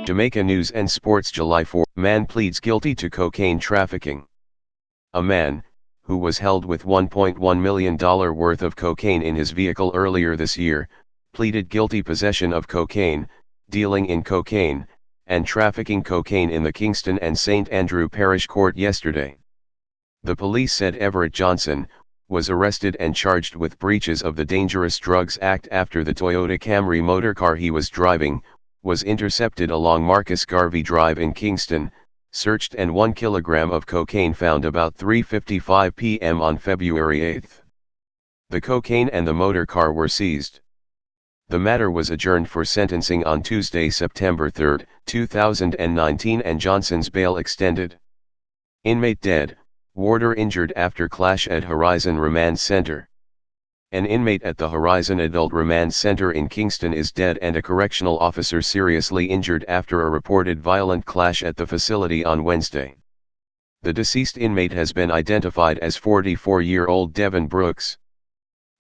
Jamaica News and Sports July 4. Man pleads guilty to cocaine trafficking. A man, who was held with $1.1 million worth of cocaine in his vehicle earlier this year, pleaded guilty possession of cocaine, dealing in cocaine, and trafficking cocaine in the Kingston and St. Andrew Parish Court yesterday. The police said Everett Johnson was arrested and charged with breaches of the Dangerous Drugs Act after the Toyota Camry motorcar he was driving was intercepted along Marcus Garvey Drive in Kingston, searched, and 1 kilogram of cocaine found about 3:55 p.m. on February 8. The cocaine and the motorcar were seized. The matter was adjourned for sentencing on Tuesday, September 3, 2019, and Johnson's bail extended. Inmate dead, warder injured after clash at Horizon Remand Center. An inmate at the Horizon Adult Remand Center in Kingston is dead and a correctional officer seriously injured after a reported violent clash at the facility on Wednesday. The deceased inmate has been identified as 44-year-old Devin Brooks.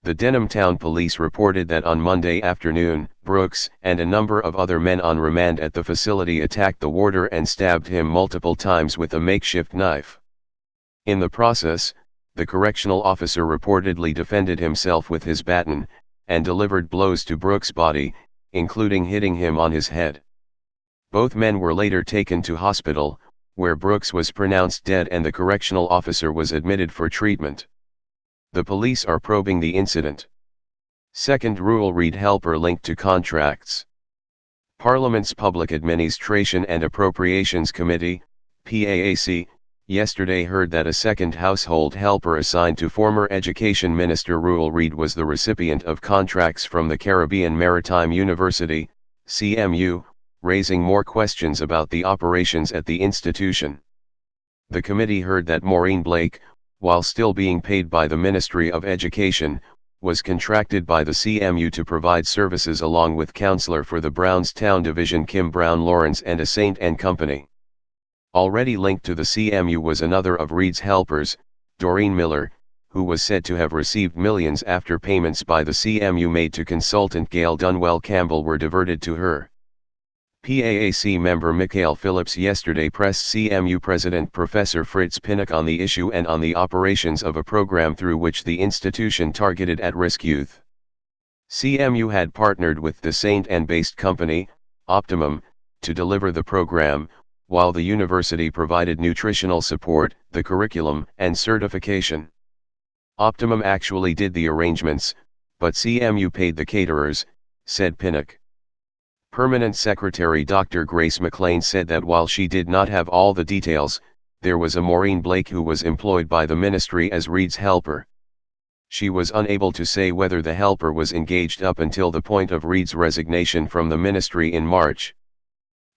The Denham Town Police reported that on Monday afternoon, Brooks and a number of other men on remand at the facility attacked the warder and stabbed him multiple times with a makeshift knife. In the process, the correctional officer reportedly defended himself with his baton, and delivered blows to Brooks' body, including hitting him on his head. Both men were later taken to hospital, where Brooks was pronounced dead and the correctional officer was admitted for treatment. The police are probing the incident. Second rural Reid helper linked to contracts. Parliament's Public Administration and Appropriations Committee, PAAC, yesterday heard that a second household helper assigned to former Education Minister Ruel Reid was the recipient of contracts from the Caribbean Maritime University, CMU, raising more questions about the operations at the institution. The committee heard that Maureen Blake, while still being paid by the Ministry of Education, was contracted by the CMU to provide services along with counselor for the Brownstown Division Kim Brown Lawrence and a Saint and Company. Already linked to the CMU was another of Reid's helpers, Doreen Miller, who was said to have received millions after payments by the CMU made to consultant Gail Dunwell Campbell were diverted to her. PAAC member Michael Phillips yesterday pressed CMU President Professor Fritz Pinnock on the issue and on the operations of a program through which the institution targeted at-risk youth. CMU had partnered with the Saint Anne-based company, Optimum, to deliver the program, while the university provided nutritional support, the curriculum, and certification. Optimum actually did the arrangements, but CMU paid the caterers, said Pinnock. Permanent Secretary Dr. Grace McLean said that while she did not have all the details, there was a Maureen Blake who was employed by the ministry as Reid's helper. She was unable to say whether the helper was engaged up until the point of Reid's resignation from the ministry in March.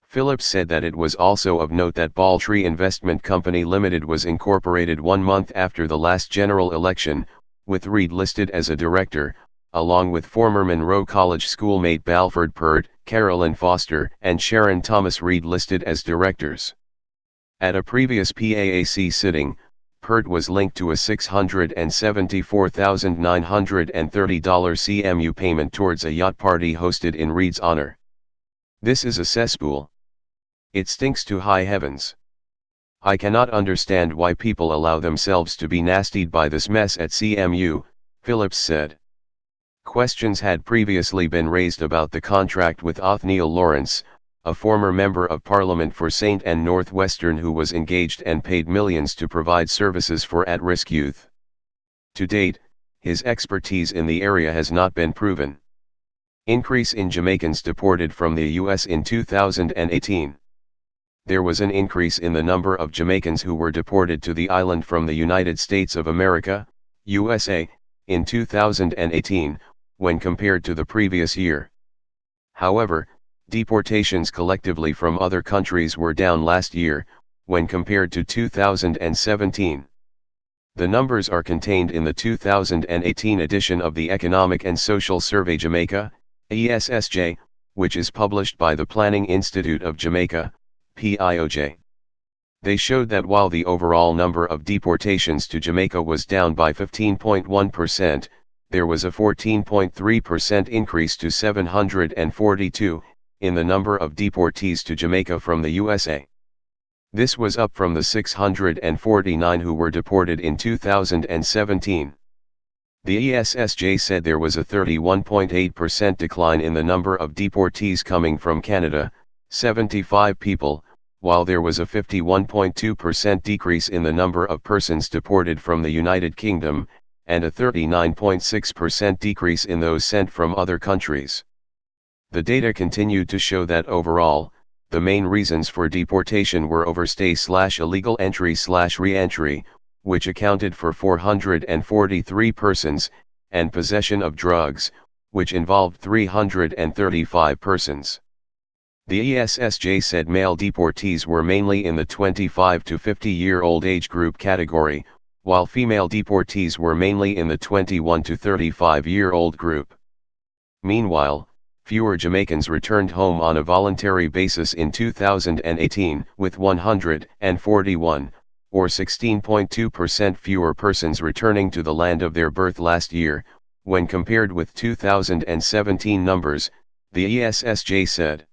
Phillips said that it was also of note that Balltree Investment Company Limited was incorporated 1 month after the last general election, with Reid listed as a director, along with former Monroe College schoolmate Balford Pert, Carolyn Foster, and Sharon Thomas Reid listed as directors. At a previous PAAC sitting, Pert was linked to a $674,930 CMU payment towards a yacht party hosted in Reid's honor. "This is a cesspool. It stinks to high heavens. I cannot understand why people allow themselves to be nastied by this mess at CMU," Phillips said. Questions had previously been raised about the contract with Othniel Lawrence, a former member of Parliament for St. Anne Northwestern who was engaged and paid millions to provide services for at-risk youth. To date, his expertise in the area has not been proven. Increase in Jamaicans deported from the U.S. in 2018. There was an increase in the number of Jamaicans who were deported to the island from the United States of America, USA, in 2018, when compared to the previous year. However, deportations collectively from other countries were down last year, when compared to 2017. The numbers are contained in the 2018 edition of the Economic and Social Survey Jamaica, ESSJ, which is published by the Planning Institute of Jamaica, PIOJ. They showed that while the overall number of deportations to Jamaica was down by 15.1%, there was a 14.3% increase to 742, in the number of deportees to Jamaica from the USA. This was up from the 649 who were deported in 2017. The ESSJ said there was a 31.8% decline in the number of deportees coming from Canada, 75 people, while there was a 51.2% decrease in the number of persons deported from the United Kingdom, and a 39.6% decrease in those sent from other countries. The data continued to show that overall, the main reasons for deportation were overstay/illegal entry/re-entry, which accounted for 443 persons, and possession of drugs, which involved 335 persons. The ESSJ said male deportees were mainly in the 25 to 50-year-old age group category, while female deportees were mainly in the 21 to 35-year-old group. Meanwhile, fewer Jamaicans returned home on a voluntary basis in 2018, with 141, or 16.2% fewer persons returning to the land of their birth last year, when compared with 2017 numbers, the ESSJ said.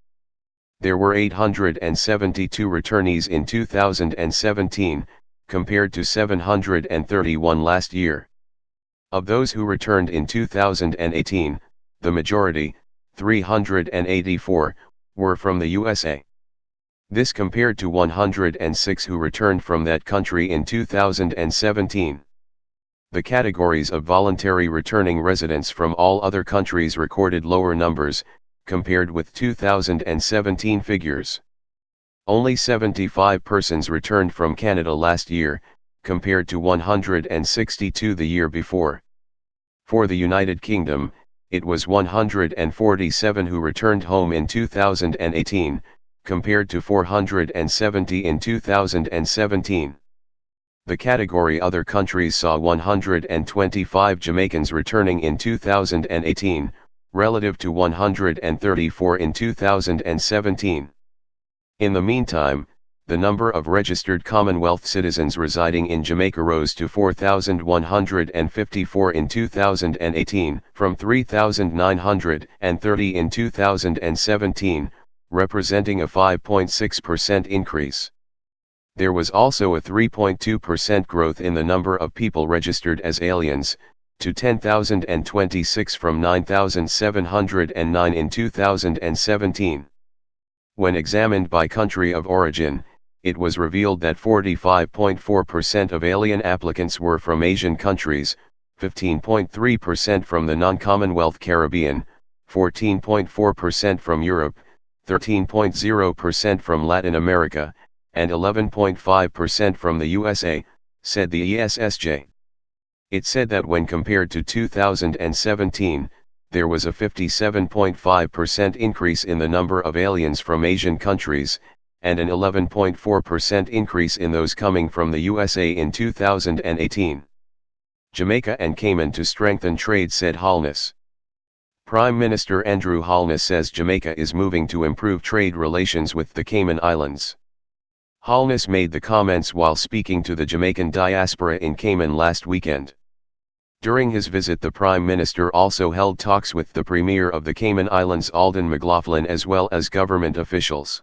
There were 872 returnees in 2017, compared to 731 last year. Of those who returned in 2018, the majority, 384, were from the USA. This compared to 106 who returned from that country in 2017. The categories of voluntary returning residents from all other countries recorded lower numbers, compared with 2017 figures. Only 75 persons returned from Canada last year, compared to 162 the year before. For the United Kingdom, it was 147 who returned home in 2018, compared to 470 in 2017. The category Other countries saw 125 Jamaicans returning in 2018, relative to 134 in 2017. In the meantime, the number of registered Commonwealth citizens residing in Jamaica rose to 4,154 in 2018, from 3,930 in 2017, representing a 5.6% increase. There was also a 3.2% growth in the number of people registered as aliens, to 10,026 from 9,709 in 2017. When examined by country of origin, it was revealed that 45.4% of alien applicants were from Asian countries, 15.3% from the non-Commonwealth Caribbean, 14.4% from Europe, 13.0% from Latin America, and 11.5% from the USA, said the ESSJ. It said that when compared to 2017, there was a 57.5% increase in the number of aliens from Asian countries, and an 11.4% increase in those coming from the USA in 2018. Jamaica and Cayman to strengthen trade, said Holness. Prime Minister Andrew Holness says Jamaica is moving to improve trade relations with the Cayman Islands. Holness made the comments while speaking to the Jamaican diaspora in Cayman last weekend. During his visit, the Prime Minister also held talks with the Premier of the Cayman Islands Alden McLaughlin as well as government officials.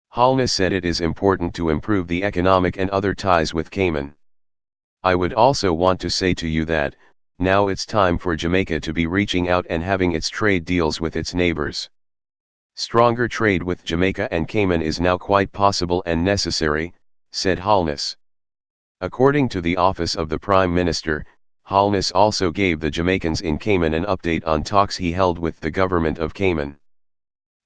Holness said it is important to improve the economic and other ties with Cayman. I would also want to say to you that, now it's time for Jamaica to be reaching out and having its trade deals with its neighbors. Stronger trade with Jamaica and Cayman is now quite possible and necessary, said Holness. According to the Office of the Prime Minister, Holness also gave the Jamaicans in Cayman an update on talks he held with the government of Cayman.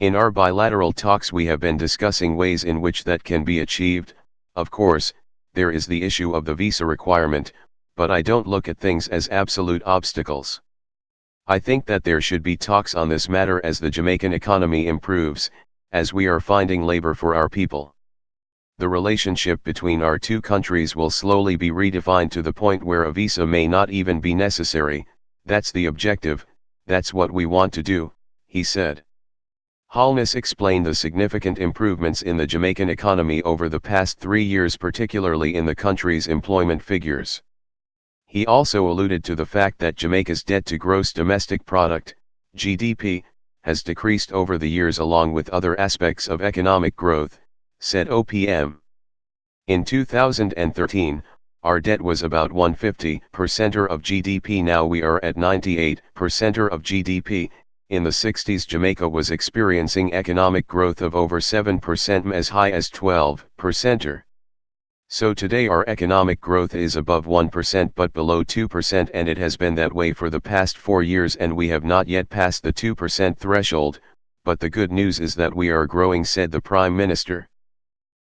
In our bilateral talks we have been discussing ways in which that can be achieved. Of course, there is the issue of the visa requirement, but I don't look at things as absolute obstacles. I think that there should be talks on this matter as the Jamaican economy improves, as we are finding labor for our people. The relationship between our two countries will slowly be redefined to the point where a visa may not even be necessary. That's the objective, that's what we want to do, he said. Holness explained the significant improvements in the Jamaican economy over the past 3 years, particularly in the country's employment figures. He also alluded to the fact that Jamaica's debt to gross domestic product, GDP, has decreased over the years along with other aspects of economic growth, said OPM. In 2013, our debt was about 150% of GDP. Now we are at 98% of GDP. In the 60s, Jamaica was experiencing economic growth of over 7%, as high as 12%. So today our economic growth is above 1% but below 2%, and it has been that way for the past 4 years, and we have not yet passed the 2% threshold, but the good news is that we are growing, said the Prime Minister.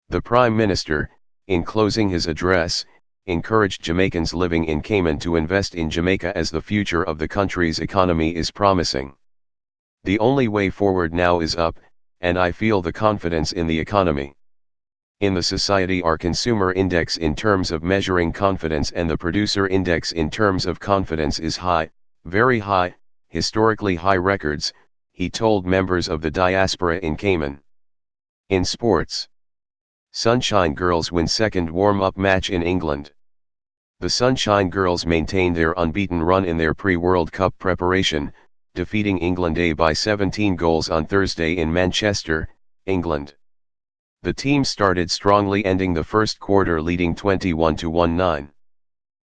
The Prime Minister, in closing his address, encouraged Jamaicans living in Cayman to invest in Jamaica as the future of the country's economy is promising. The only way forward now is up, and I feel the confidence in the economy. In the society, our consumer index in terms of measuring confidence and the producer index in terms of confidence is high, very high, historically high records, he told members of the diaspora in Cayman. In sports, Sunshine Girls win second warm-up match in England. The Sunshine Girls maintained their unbeaten run in their pre-World Cup preparation, defeating England A by 17 goals on Thursday in Manchester, England. The team started strongly, ending the first quarter leading 21-19.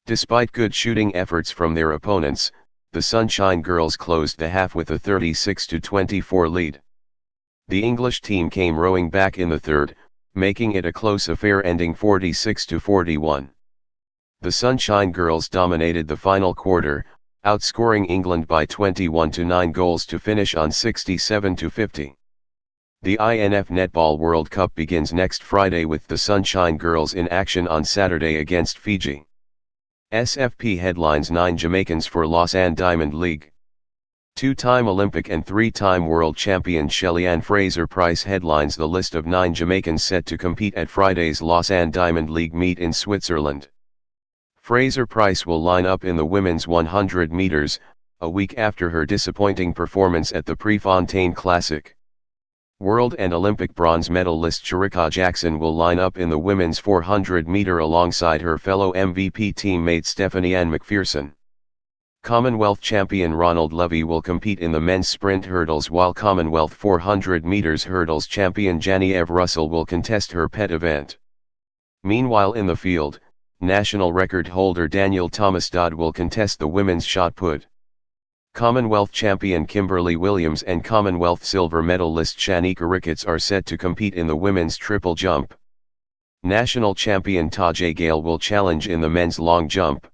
Despite good shooting efforts from their opponents, the Sunshine Girls closed the half with a 36-24 lead. The English team came rowing back in the third, making it a close affair, ending 46-41. The Sunshine Girls dominated the final quarter, outscoring England by 21-9 goals to finish on 67-50. The INF Netball World Cup begins next Friday with the Sunshine Girls in action on Saturday against Fiji. SFP headlines 9 Jamaicans for Lausanne Diamond League. Two-time Olympic and three-time world champion Shelly-Ann Fraser-Pryce headlines the list of 9 Jamaicans set to compete at Friday's Lausanne Diamond League meet in Switzerland. Fraser-Pryce will line up in the women's 100 meters, a week after her disappointing performance at the Prefontaine Classic. World and Olympic bronze medalist Shericka Jackson will line up in the women's 400-meter alongside her fellow MVP teammate Stephanie-Ann McPherson. Commonwealth champion Ronald Levy will compete in the men's sprint hurdles, while Commonwealth 400 meters hurdles champion Genevieve Russell will contest her pet event. Meanwhile, in the field, national record holder Daniel Thomas Dodd will contest the women's shot put. Commonwealth champion Kimberly Williams and Commonwealth silver medalist Shanika Ricketts are set to compete in the women's triple jump. National champion Tajay Gale will challenge in the men's long jump.